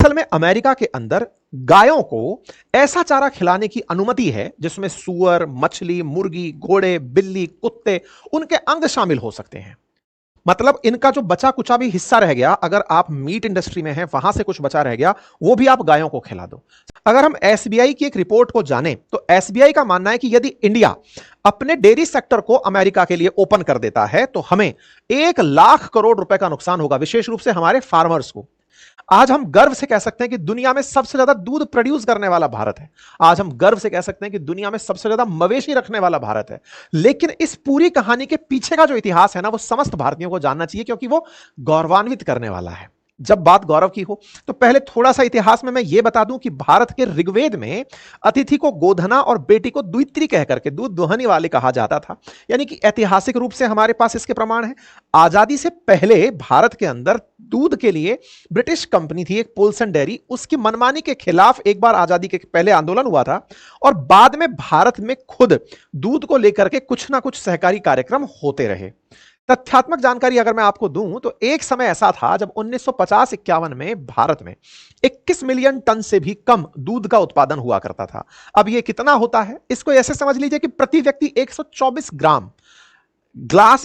असल में अमेरिका के अंदर गायों को ऐसा चारा खिलाने की अनुमति है जिसमें सूअर, मछली, मुर्गी, घोड़े, बिल्ली, कुत्ते, उनके अंग शामिल हो सकते हैं। मतलब इनका जो बचा कुचा भी हिस्सा रह गया, अगर आप मीट इंडस्ट्री में हैं, वहां से कुछ बचा रह गया, वो भी आप गायों को खिला दो। अगर हम एसबीआई की एक रिपोर्ट को जानें तो एसबीआई का मानना है कि यदि इंडिया अपने डेयरी सेक्टर को अमेरिका के लिए ओपन कर देता है तो हमें 1 लाख करोड़ रुपए का नुकसान होगा, विशेष रूप से हमारे फार्मर्स को। आज हम गर्व से कह सकते हैं कि दुनिया में सबसे ज्यादा दूध प्रोड्यूस करने वाला भारत है। आज हम गर्व से कह सकते हैं कि दुनिया में सबसे ज्यादा मवेशी रखने वाला भारत है। लेकिन इस पूरी कहानी के पीछे का जो इतिहास है ना, वो समस्त भारतीयों को जानना चाहिए, क्योंकि वो गौरवान्वित करने वाला है। जब बात गौरव की हो तो पहले थोड़ा सा इतिहास में मैं यह बता दूं कि भारत के ऋग्वेद में अतिथि को गोधना और बेटी को द्वित्री कह करके दूध दोहनी वाले कहा जाता था। यानी कि ऐतिहासिक रूप से हमारे पास इसके प्रमाण है। आजादी से पहले भारत के अंदर दूध के लिए ब्रिटिश कंपनी थी एक पोल्सन डेयरी, उसकी मनमानी के खिलाफ एक बार आजादी के पहले आंदोलन हुआ था और बाद में भारत में खुद दूध को लेकर के कुछ ना कुछ सहकारी कार्यक्रम होते रहे। तथ्यात्मक जानकारी अगर मैं आपको दूं तो एक समय ऐसा था जब 1950-51 में भारत में 21 मिलियन टन से भी कम दूध का उत्पादन हुआ करता था। अब यह कितना होता है, इसको ऐसे समझ लीजिए कि प्रति व्यक्ति 124 ग्राम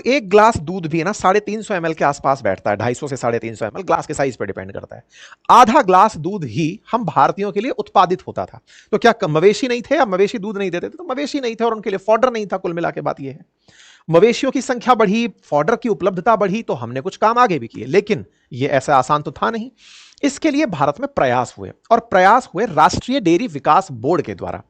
एक ग्लास दूध भी है ना 350 ml के आसपास बैठता है, 250 से 350 ml, ग्लास के साइज पर डिपेंड करता है। आधा ग्लास दूध ही हम भारतीयों के लिए उत्पादित होता था। तो क्या मवेशी नहीं थे या मवेशी दूध नहीं देते थे? तो मवेशी नहीं थे और उनके लिए फॉडर नहीं था। कुल मिला के बात यह है, मवेशियों की संख्या बढ़ी, फॉडर की उपलब्धता बढ़ी, तो हमने कुछ काम आगे भी किए, लेकिन यह ऐसा आसान तो था नहीं। इसके लिए भारत में प्रयास हुए और प्रयास हुए राष्ट्रीय डेयरी विकास बोर्ड के द्वारा।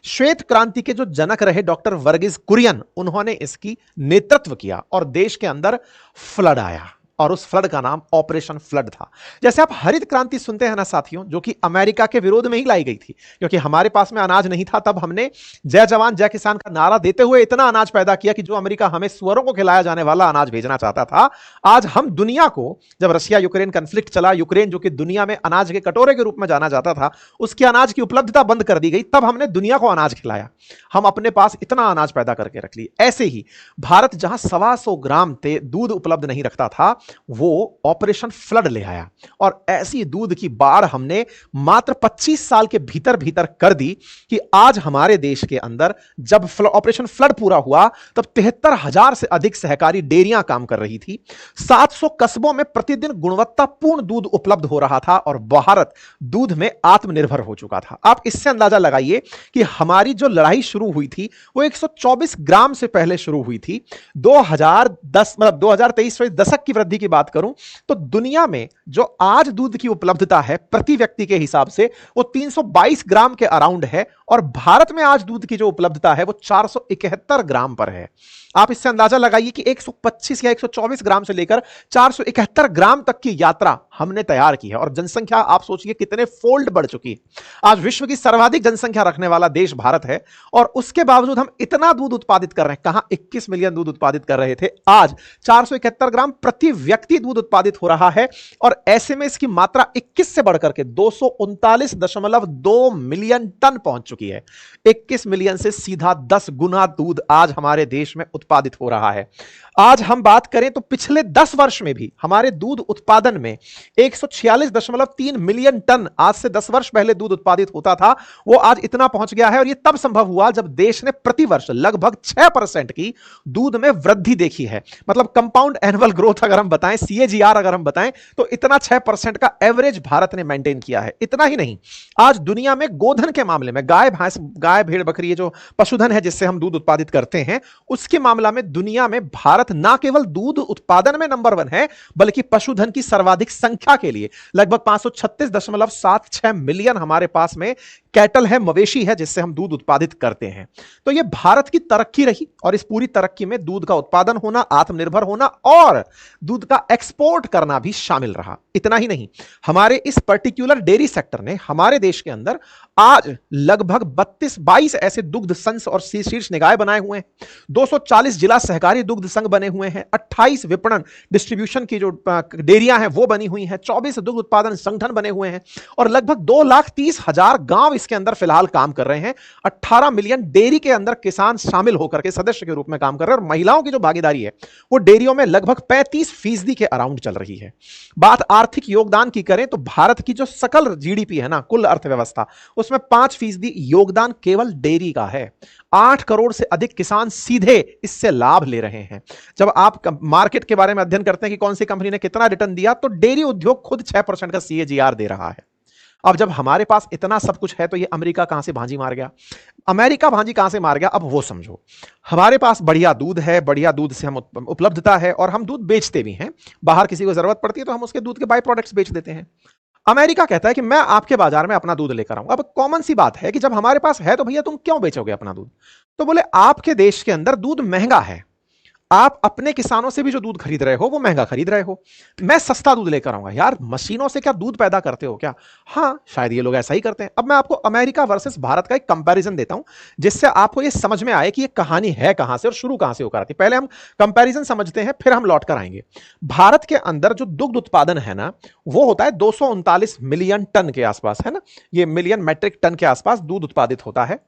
श्वेत क्रांति के जो जनक रहे डॉक्टर वर्गीस कुरियन, उन्होंने इसकी नेतृत्व किया और देश के अंदर फ्लड आया और उस फ्लड का नाम ऑपरेशन फ्लड था। जैसे आप हरित क्रांति सुनते हैं ना साथियों, जो कि अमेरिका के विरोध में ही लाई गई थी, क्योंकि हमारे पास में अनाज नहीं था। तब हमने जय जवान जय किसान का नारा देते हुए इतना अनाज पैदा किया कि जो अमेरिका हमें सुअरों को खिलाया जाने वाला अनाज भेजना चाहता था, आज हम दुनिया को, जब रशिया यूक्रेन कन्फ्लिक्ट चला, यूक्रेन जो कि दुनिया में अनाज के कटोरे के रूप में जाना जाता था, उसकी अनाज की उपलब्धता बंद कर दी गई, तब हमने दुनिया को अनाज खिलाया। हम अपने पास इतना अनाज पैदा करके रख ली। ऐसे ही भारत जहां 125 ग्राम दूध उपलब्ध नहीं रखता था, वो ऑपरेशन फ्लड ले आया और ऐसी दूध की बाढ़ हमने मात्र 25 साल के भीतर भीतर कर दी कि आज हमारे देश के अंदर जब ऑपरेशन फ्लड पूरा हुआ तब 73,000 से अधिक सहकारी डेयरियां काम कर रही थी। 700 कस्बों में प्रतिदिन गुणवत्तापूर्ण दूध उपलब्ध हो रहा था और भारत दूध में आत्मनिर्भर हो चुका था। आप इससे अंदाजा लगाइए कि हमारी जो लड़ाई शुरू हुई थी वो 124 ग्राम से पहले शुरू हुई थी। 2023 दशक की वृद्धि की बात करूं तो दुनिया में जो आज दूध की उपलब्धता है प्रति व्यक्ति के हिसाब से वो 322 ग्राम के अराउंड है और भारत में आज दूध की जो उपलब्धता है वो 471 ग्राम पर है। आप इससे अंदाजा लगाइए कि 125 या 124 ग्राम से लेकर 471 ग्राम तक की यात्रा हमने तैयार की है और जनसंख्या आप सोचिए कितने फोल्ड बढ़ चुकी है। आज विश्व की सर्वाधिक जनसंख्या रखने वाला देश भारत है और उसके बावजूद हम इतना दूध उत्पादित कर रहे हैं। कहां 21 मिलियन दूध उत्पादित कर रहे थे, आज 471 ग्राम प्रति व्यक्ति दूध उत्पादित हो रहा है और ऐसे में इसकी मात्रा 21 से बढ़कर के 239.2 मिलियन टन पहुंच चुकी है। 21 मिलियन से सीधा 10 गुना दूध आज हमारे देश में उत्पादित हो रहा है। आज हम बात करें तो पिछले 10 वर्ष में भी हमारे दूध उत्पादन में 146.3 मिलियन टन, आज से 10 वर्ष पहले दूध उत्पादित होता था, वो आज इतना पहुंच गया है और यह तब संभव हुआ जब देश ने प्रतिवर्ष लगभग 6% की दूध में वृद्धि देखी है। मतलब कंपाउंड एनुअल ग्रोथ अगर हम बताएं, CAGR अगर हम बताएं, तो इतना 6% का एवरेज भारत ने मेंटेन किया है। इतना ही नहीं, आज दुनिया में गोधन के मामले में, गाय भेड़ बकरी, ये जो पशुधन है जिससे हम दूध उत्पादित करते हैं, उसके मामला में दुनिया में भारत ना केवल दूध उत्पादन में नंबर 1 है बल्कि पशुधन की सर्वाधिक संख्या के लिए लगभग 536.76 मिलियन हमारे पास में कैटल है, मवेशी है, जिससे हम दूध उत्पादित करते हैं। तो यह भारत की तरक्की रही और इस पूरी तरक्की में दूध का उत्पादन होना, आत्मनिर्भर होना और दूध का एक्सपोर्ट करना भी शामिल रहा। इतना ही नहीं, हमारे इस पर्टिकुलर डेयरी सेक्टर ने हमारे देश के अंदर आज लगभग 22 ऐसे दुग्ध संघ और शीर्ष निकाय बनाए हुए हैं। 240 जिला सहकारी दुग्ध संघ बने हुए हैं। 28 विपणन डिस्ट्रीब्यूशन की जो डेयरियां हैं वो बनी हुई हैं। 24 दुग्ध उत्पादन संगठन बने हुए हैं और लगभग 2,30,000 गांव इसके अंदर फिलहाल काम कर रहे हैं। 18 मिलियन डेयरी के अंदर किसान शामिल होकर के सदस्य के रूप में काम कर रहे हैं और महिलाओं की जो भागीदारी है वो डेयरियों में लगभग 35% के अराउंड चल रही है। बात आर्थिक योगदान की करें तो भारत की जो सकल जीडीपी है ना, कुल अर्थव्यवस्था, उसमें 5% योगदान केवल डेयरी का है। 8 करोड़ से अधिक किसान सीधे इससे लाभ ले रहे हैं। जब आप मार्केट के बारे में अध्ययन करते हैं कि कौन सी कंपनी ने कितना रिटर्न दिया, तो डेयरी उद्योग खुद 6% का सीएजीआर दे रहा है। अब जब हमारे पास इतना सब कुछ है तो ये अमेरिका कहां से भांजी मार गया? अमेरिका भांजी कहां से मार गया, अब वो समझो। हमारे पास बढ़िया दूध है, बढ़िया दूध से हम उपलब्धता है और हम दूध बेचते भी हैं। बाहर किसी को जरूरत पड़ती है तो हम उसके दूध के बाई प्रोडक्ट्स बेच देते हैं। अमेरिका कहता है कि मैं आपके बाजार में अपना दूध लेकर आऊंगा। अब कॉमन सी बात है कि जब हमारे पास है तो भैया तुम क्यों बेचोगे अपना दूध? तो बोले आपके देश के अंदर दूध महंगा है, आप अपने किसानों से भी जो दूध खरीद रहे हो वो महंगा खरीद रहे हो, मैं सस्ता दूध लेकर आऊंगा। यार मशीनों से क्या दूध पैदा करते हो क्या? हाँ, शायद ये लोग ऐसा ही करते हैं। अब मैं आपको अमेरिका वर्सेस भारत का एक कंपैरिजन देता हूं जिससे आपको ये समझ में आए कि ये कहानी है कहां से और शुरू कहां से होकर आती है। पहले हम कंपैरिजन समझते हैं, फिर हम लौट कर आएंगे। भारत के अंदर जो दुग्ध उत्पादन है ना, वो होता है 239 मिलियन टन के आसपास, है ना, ये मिलियन मैट्रिक टन के आसपास दूध उत्पादित होता है।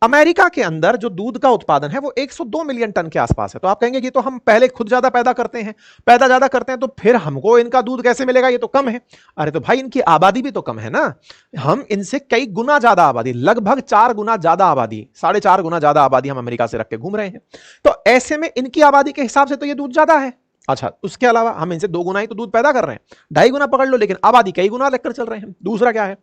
अमेरिका के अंदर जो दूध का उत्पादन है वो 102 मिलियन टन के आसपास है। तो आप कहेंगे कि तो हम पहले खुद ज्यादा पैदा करते हैं तो फिर हमको इनका दूध कैसे मिलेगा, ये तो कम है। अरे तो भाई इनकी आबादी भी तो कम है ना, हम इनसे कई गुना ज्यादा आबादी, लगभग 4 गुना ज्यादा आबादी, 4.5 गुना ज्यादा आबादी हम अमेरिका से रख के घूम रहे हैं। तो ऐसे में इनकी आबादी के हिसाब से तो ये दूध ज्यादा है। अच्छा, उसके अलावा हम इनसे 2 गुना ही तो दूध पैदा कर रहे हैं, 2.5 गुना पकड़ लो, लेकिन आबादी कई गुना लेकर चल रहे हैं। दूसरा क्या है,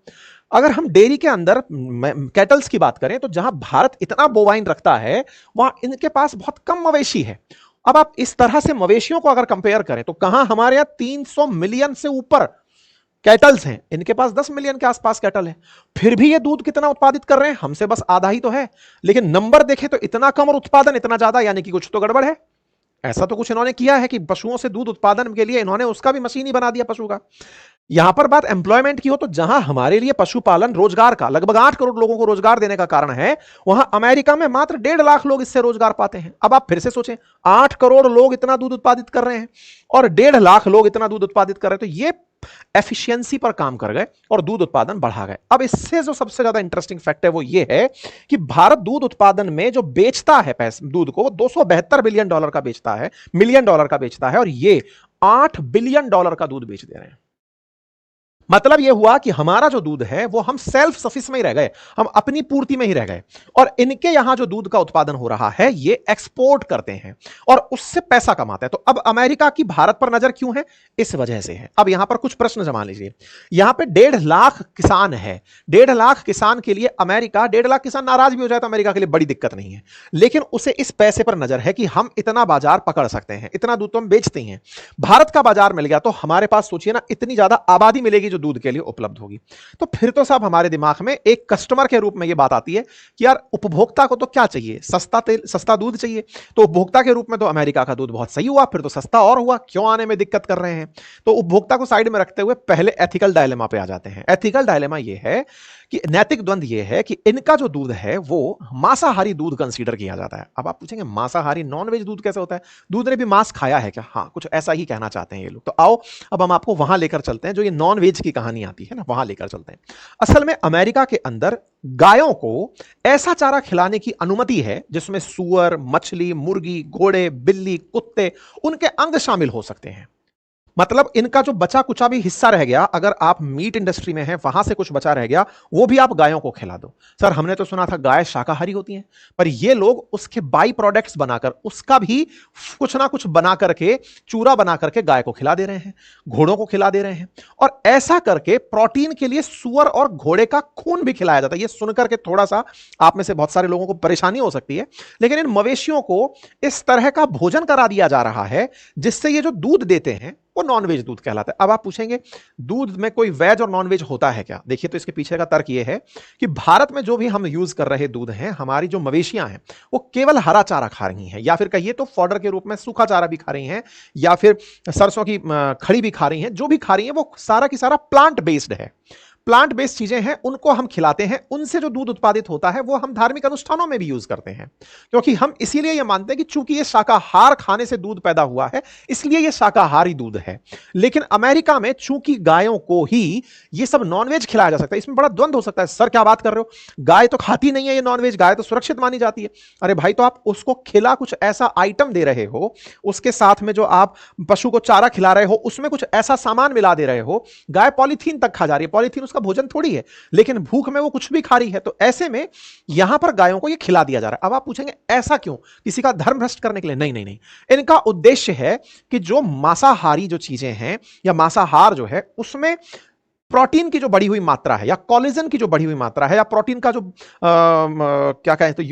अगर हम डेयरी के अंदर कैटल्स की बात करें तो जहां भारत इतना बोवाइन रखता है वहां इनके पास बहुत कम मवेशी है। अब आप इस तरह से मवेशियों को अगर कंपेयर करें तो कहां हमारे यहां 300 मिलियन से ऊपर कैटल्स हैं, इनके पास 10 मिलियन के आसपास कैटल है। फिर भी ये दूध कितना उत्पादित कर रहे हैं, हमसे बस आधा ही तो है। लेकिन नंबर देखें तो इतना कम और उत्पादन इतना ज्यादा, यानी कि कुछ तो गड़बड़ है। ऐसा तो कुछ इन्होंने किया है कि पशुओं से दूध उत्पादन के लिए इन्होंने उसका भी मशीन ही बना दिया पशु का। यहां पर बात एम्प्लॉयमेंट की हो तो जहां हमारे लिए पशुपालन रोजगार का लगभग 8 करोड़ लोगों को रोजगार देने का कारण है, वहां अमेरिका में मात्र 1.5 लाख लोग इससे रोजगार पाते हैं। अब आप फिर से सोचें, 8 करोड़ लोग इतना दूध उत्पादित कर रहे हैं और 1.5 लाख लोग इतना दूध उत्पादित कर रहे हैं, तो ये एफिशिएंसी पर काम कर गए और दूध उत्पादन बढ़ा गए। अब इससे जो सबसे ज्यादा इंटरेस्टिंग फैक्ट है वो ये है कि भारत दूध उत्पादन में जो बेचता है पैसे दूध को, वो 272 बिलियन डॉलर का बेचता है, मिलियन डॉलर का बेचता है, और ये 8 बिलियन डॉलर का दूध बेच दे रहे हैं। मतलब यह हुआ कि हमारा जो दूध है वो हम सेल्फ सफिशिएंट में ही रह गए, हम अपनी पूर्ति में ही रह गए, और इनके यहां जो दूध का उत्पादन हो रहा है ये एक्सपोर्ट करते हैं और उससे पैसा कमाते हैं। तो अब अमेरिका की भारत पर नजर क्यों है? इस वजह से है। अब यहां पर कुछ प्रश्न जमा लीजिए। यहां पे 1.5 लाख किसान है, 1.5 लाख किसान के लिए अमेरिका, 1.5 लाख किसान नाराज भी हो जाए तो अमेरिका के लिए बड़ी दिक्कत नहीं है, लेकिन उसे इस पैसे पर नजर है कि हम इतना बाजार पकड़ सकते हैं, इतना दूध तो हम बेचते हैं। भारत का बाजार मिल गया तो हमारे पास सोचिए ना, इतनी ज्यादा आबादी मिलेगी जो दूध के लिए उपलब्ध होगी। तो फिर तो साहब हमारे दिमाग में एक कस्टमर के रूप में यह बात आती है कि यार उपभोक्ता को तो क्या चाहिए, सस्ता तेल, सस्ता दूध चाहिए। तो उपभोक्ता के रूप में तो अमेरिका का दूध बहुत सही हुआ, फिर तो सस्ता और हुआ, क्यों आने में दिक्कत कर रहे हैं? तो उपभोक्ता को साइड में रखते हुए पहले एथिकल डायलेमा पे आ जाते हैं। एथिकल डायलेमा यह है कि नैतिक द्वंद यह है कि इनका जो दूध है वो मांसाहारी दूध कंसीडर किया जाता है। अब आप पूछेंगे मांसाहारी नॉन वेज दूध कैसे होता है, दूध ने भी मांस खाया है क्या? हाँ, कुछ ऐसा ही कहना चाहते हैं ये लोग। तो आओ अब हम आपको वहां लेकर चलते हैं जो ये नॉन वेज की कहानी आती है ना, वहां लेकर चलते हैं। असल में अमेरिका के अंदर गायों को ऐसा चारा खिलाने की अनुमति है जिसमें सुअर, मछली, मुर्गी, घोड़े, बिल्ली, कुत्ते, उनके अंग शामिल हो सकते हैं। मतलब इनका जो बचा कुचा भी हिस्सा रह गया, अगर आप मीट इंडस्ट्री में हैं वहां से कुछ बचा रह गया, वो भी आप गायों को खिला दो। सर हमने तो सुना था गाय शाकाहारी होती हैं, पर ये लोग उसके बाई प्रोडक्ट्स बनाकर उसका भी कुछ ना कुछ बना करके, चूरा बना करके गाय को खिला दे रहे हैं, घोड़ों को खिला दे रहे हैं, और ऐसा करके प्रोटीन के लिए सुअर और घोड़े का खून भी खिलाया जाता है। ये सुनकर के थोड़ा सा आप में से बहुत सारे लोगों को परेशानी हो सकती है, लेकिन इन मवेशियों को इस तरह का भोजन करा दिया जा रहा है जिससे ये जो दूध देते हैं वो नॉनवेज दूध कहलाता है। अब आप पूछेंगे दूध में कोई वेज और नॉनवेज होता है क्या? देखिए, तो इसके पीछे का तर्क ये है कि भारत में जो भी हम यूज कर रहे दूध हैं, हमारी जो मवेशियां हैं वो केवल हरा चारा खा रही हैं, या फिर कहिए तो फॉडर के रूप में सूखा चारा भी खा रही हैं, या फिर सरसों की खड़ी भी खा रही हैं। जो भी खा रही हैं वो सारा की सारा प्लांट बेस्ड है। प्लांट बेस्ड चीजें हैं उनको हम खिलाते हैं, उनसे जो दूध उत्पादित होता है वो हम धार्मिक अनुष्ठानों में भी यूज करते हैं, क्योंकि हम इसीलिए ये मानते हैं कि चूंकि ये शाकाहार खाने से दूध पैदा हुआ है इसलिए ये शाकाहारी दूध है। लेकिन अमेरिका में चूंकि गायों को ही ये सब नॉनवेज खिलाया जा सकता है, इसमें बड़ा द्वंद हो सकता है, सर क्या बात कर रहे हो, गाय तो खाती नहीं है ये नॉनवेज, गाय तो सुरक्षित मानी जाती है। अरे भाई, तो आप उसको खिला कुछ ऐसा आइटम दे रहे हो, उसके साथ में जो आप पशु को चारा खिला रहे हो उसमें कुछ ऐसा सामान मिला दे रहे हो, गाय पॉलीथीन तक खा जा रही है, पॉलीथीन उसका भोजन थोड़ी है, लेकिन भूख में वो कुछ भी खा रही है। तो ऐसे में यहां पर गायों को ये खिला दिया जा रहा है। अब आप पूछेंगे ऐसा क्यों, किसी का धर्म भ्रष्ट करने के लिए? नहीं नहीं नहीं, इनका उद्देश्य है कि जो मांसाहारी जो चीजें हैं या मांसाहार जो है उसमें प्रोटीन की जो बढ़ी हुई मात्रा है या कोलेजन की जो बढ़ी हुई मात्रा है या प्रोटीन का जो क्या कहें तो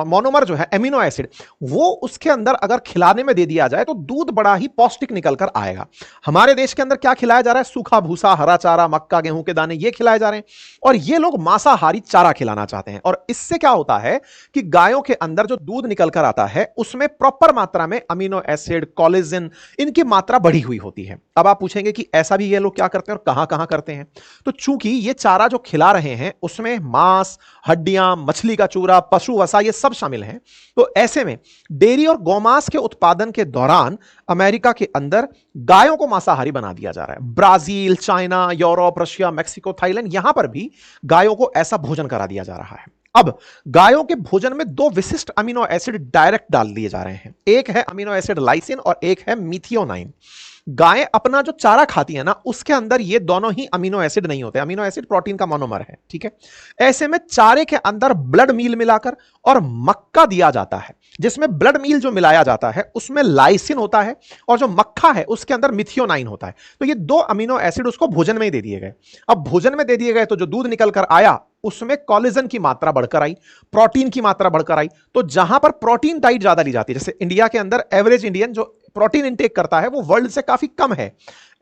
मोनोमर जो है एमिनो एसिड, वो उसके अंदर अगर खिलाने में दे दिया जाए तो दूध बड़ा ही पौष्टिक निकल कर आएगा। हमारे देश के अंदर क्या खिलाया जा रहा है? सूखा भूसा, हरा चारा, मक्का, गेहूं के दाने, ये खिलाए जा रहे हैं, और ये लोग मांसाहारी चारा खिलाना चाहते हैं। और इससे क्या होता है कि गायों के अंदर जो दूध निकल कर आता है उसमें प्रॉपर मात्रा में अमीनो एसिड, कोलेजन, इनकी मात्रा बढ़ी हुई होती है। अब आप पूछेंगे कि ऐसा भी ये लोग क्या करते हैं और कहां कहां करते हैं? तो चूंकि ये चारा जो खिला रहे हैं उसमें मांस, हड्डियां, मछली का चूरा, पशु वसा, ये सब शामिल हैं, तो ऐसे में डेयरी और गौमांस के उत्पादन के दौरान अमेरिका के अंदर गायों को मांसाहारी बना दिया जा रहा है। Brazil, China, Europe, Russia, Mexico, Thailand, यहां पर भी गायों को ऐसा भोजन करा दिया जा रहा है। अब गायों के भोजन में दो विशिष्ट अमीनो एसिड डायरेक्ट डाल दिए जा रहे हैं, एक है अमीनो एसिड लाइसिन और एक है मिथियोनाइन। गायें अपना जो चारा खाती है ना उसके अंदर ये दोनों ही अमीनो एसिड नहीं होते, अमीनो एसिड प्रोटीन का मोनोमर है, ठीक है। ऐसे में चारे के अंदर ब्लड मील मिलाकर और मक्का दिया जाता है, जिसमें ब्लड मील जो मिलाया जाता है उसमें लाइसिन होता है और जो मक्खा है उसके अंदर मिथियोनाइन होता है। तो ये दो अमीनो एसिड उसको भोजन में ही दे दिए गए। अब भोजन में दे दिए गए तो जो दूध निकल कर आया उसमें कोलेजन की मात्रा बढ़कर आई, प्रोटीन की मात्रा बढ़कर आई। तो जहां पर प्रोटीन डाइट ज्यादा ली जाती है, जैसे इंडिया के अंदर एवरेज इंडियन जो प्रोटीन इंटेक करता है वो वर्ल्ड से काफी कम है,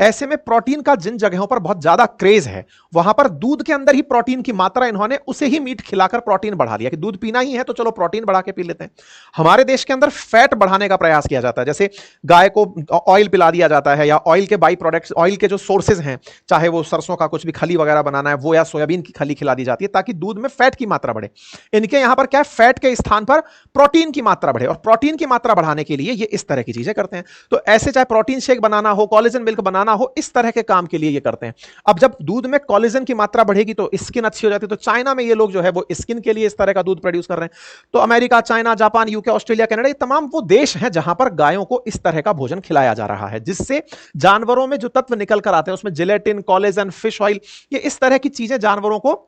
ऐसे में प्रोटीन का जिन जगहों पर बहुत ज्यादा क्रेज है वहां पर दूध के अंदर ही प्रोटीन की मात्रा, इन्होंने उसे ही मीट खिलाकर प्रोटीन बढ़ा दिया कि दूध पीना ही है तो चलो प्रोटीन बढ़ा के पी लेते हैं। हमारे देश के अंदर फैट बढ़ाने का प्रयास किया जाता है, जैसे गाय को ऑयल पिला दिया जाता है या ऑयल के बाई प्रोडक्ट्स, ऑयल के जो सोर्सेज हैं, चाहे वो सरसों का कुछ भी खली वगैरह बनाना है वो, या सोयाबीन की खली खिला दी जाती है ताकि दूध में फैट की मात्रा बढ़े। इनके यहां पर क्या है, फैट के स्थान पर प्रोटीन की मात्रा बढ़े, और प्रोटीन की मात्रा बढ़ाने के लिए ये इस तरह की चीजें करते हैं। तो ऐसे चाहे प्रोटीन शेक बनाना हो, कोलेजन मिल्क बनाना हो, इस तरह के काम के लिए ये करते हैं। अब जब दूध में कोलेजन की मात्रा बढ़ेगी तो स्किन अच्छी हो जाती है, तो चाइना में ये लोग जो है वो स्किन के लिए इस तरह का दूध प्रोड्यूस कर रहे हैं। तो America, China, Japan, UK, Australia, Canada, ये तमाम वो देश हैं जहां पर गायों को इस तरह का भोजन खिलाया जा रहा है, जिससे जानवरों में जो तत्व निकल कर आते हैं उसमें जिलेटिन, कोलेजन, फिश ऑयल, ये इस तरह की चीजें जानवरों को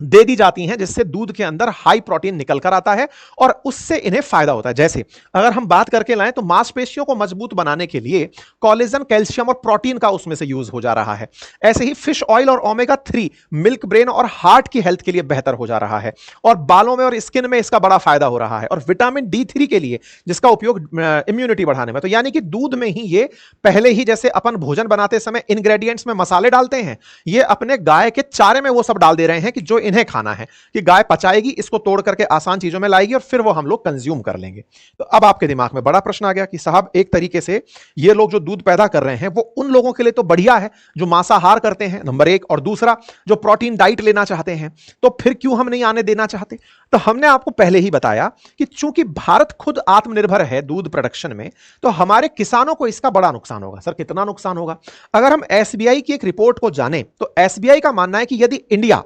दे दी जाती हैं, जिससे दूध के अंदर हाई प्रोटीन निकल कर आता है और उससे इन्हें फायदा होता है। जैसे अगर हम बात करके लाएं तो मांसपेशियों को मजबूत बनाने के लिए कोलेजन, कैल्शियम और प्रोटीन का उसमें से यूज हो जा रहा है। ऐसे ही फिश ऑयल और ओमेगा 3 मिल्क, ब्रेन और हार्ट की हेल्थ के लिए बेहतर हो जा रहा है, और बालों में और स्किन में इसका बड़ा फायदा हो रहा है, और विटामिन D3 के लिए जिसका उपयोग इम्यूनिटी बढ़ाने में। तो यानी कि दूध में ही ये पहले ही, जैसे अपन भोजन बनाते समय इंग्रेडिएंट्स में मसाले डालते हैं, ये अपने गाय के चारे में वो सब डाल दे रहे हैं कि जो इन्हें खाना है, कि गाय पचाएगी, इसको तोड़ करके आसान चीजों में लाएगी और फिर वो हम लोग कंज्यूम कर लेंगे। तो अब आपके दिमाग में बड़ा प्रश्न आ गया कि साहब एक तरीके से ये लोग जो दूध पैदा कर रहे हैं वो उन लोगों के लिए तो बढ़िया है जो मांसाहार करते हैं, नंबर एक, और दूसरा जो प्रोटीन डाइट लेना चाहते हैं, तो फिर क्यों हम नहीं आने देना चाहते? तो हमने आपको पहले ही बताया कि चूंकि भारत खुद आत्मनिर्भर है दूध प्रोडक्शन में, तो हमारे किसानों को इसका बड़ा नुकसान होगा। सर कितना नुकसान होगा? अगर हम एसबीआई की एक रिपोर्ट को जानें तो एसबीआई का मानना है कि यदि इंडिया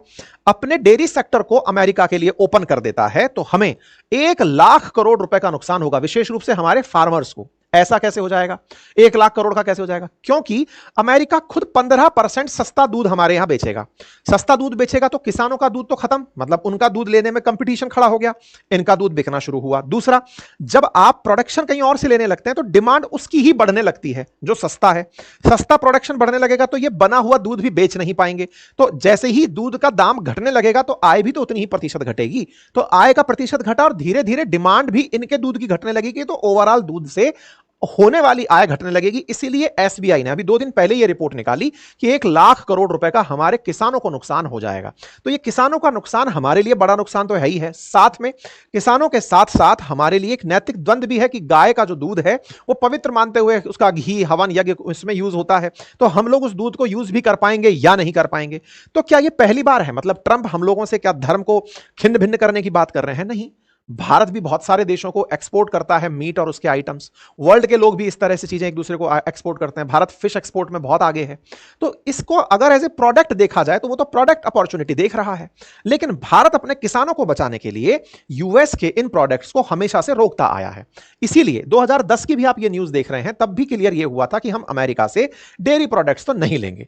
अपने डेयरी सेक्टर को अमेरिका के लिए ओपन कर देता है तो हमें 1 लाख करोड़ रुपए का नुकसान होगा, विशेष रूप से हमारे फार्मर्स को। ऐसा कैसे हो जाएगा? 1 लाख करोड़ का कैसे हो जाएगा? क्योंकि अमेरिका खुद 15% सस्ता दूध हमारे यहां बेचेगा। सस्ता दूध बेचेगा तो किसानों का दूध तो खत्म, मतलब उनका दूध लेने में कंपटीशन खड़ा हो गया, इनका दूध बिकना शुरू हुआ। दूसरा, जब आप प्रोडक्शन कहीं और से लेने लगते हैं तो डिमांड उसकी ही बढ़ने लगती है जो सस्ता है। सस्ता प्रोडक्शन बढ़ने लगेगा तो ये बना हुआ दूध भी बेच नहीं पाएंगे, तो जैसे ही दूध का दाम घटने लगेगा तो आय भी तो उतनी ही प्रतिशत घटेगी। तो आय का प्रतिशत घटा और धीरे धीरे डिमांड भी इनके दूध की घटने लगेगी, तो ओवरऑल दूध से होने वाली आय घटने लगेगी। इसीलिए एसबीआई ने अभी 2 दिन पहले यह रिपोर्ट निकाली कि 1 लाख करोड़ रुपए का हमारे किसानों को नुकसान हो जाएगा। तो ये किसानों का नुकसान हमारे लिए बड़ा नुकसान तो है ही है, साथ में किसानों के साथ साथ हमारे लिए एक नैतिक द्वंद भी है कि गाय का जो दूध है वो पवित्र मानते हुए उसका घी हवन यज्ञ उसमें यूज होता है, तो हम लोग उस दूध को यूज भी कर पाएंगे या नहीं कर पाएंगे। तो क्या ये पहली बार है, मतलब ट्रंप हम लोगों से क्या धर्म को खिन्न भिन्न करने की बात कर रहे हैं? नहीं, भारत भी बहुत सारे देशों को एक्सपोर्ट करता है मीट और उसके आइटम्स। वर्ल्ड के लोग भी इस तरह से चीजें एक दूसरे को एक्सपोर्ट करते हैं। भारत फिश एक्सपोर्ट में बहुत आगे है। तो इसको अगर एज ए प्रोडक्ट देखा जाए तो वो तो प्रोडक्ट अपॉर्चुनिटी देख रहा है, लेकिन भारत अपने किसानों को बचाने के लिए यूएस के इन प्रोडक्ट्स को हमेशा से रोकता आया है। इसीलिए 2010 की भी आप ये न्यूज देख रहे हैं, तब भी क्लियर ये हुआ था कि हम अमेरिका से डेयरी प्रोडक्ट्स तो नहीं लेंगे।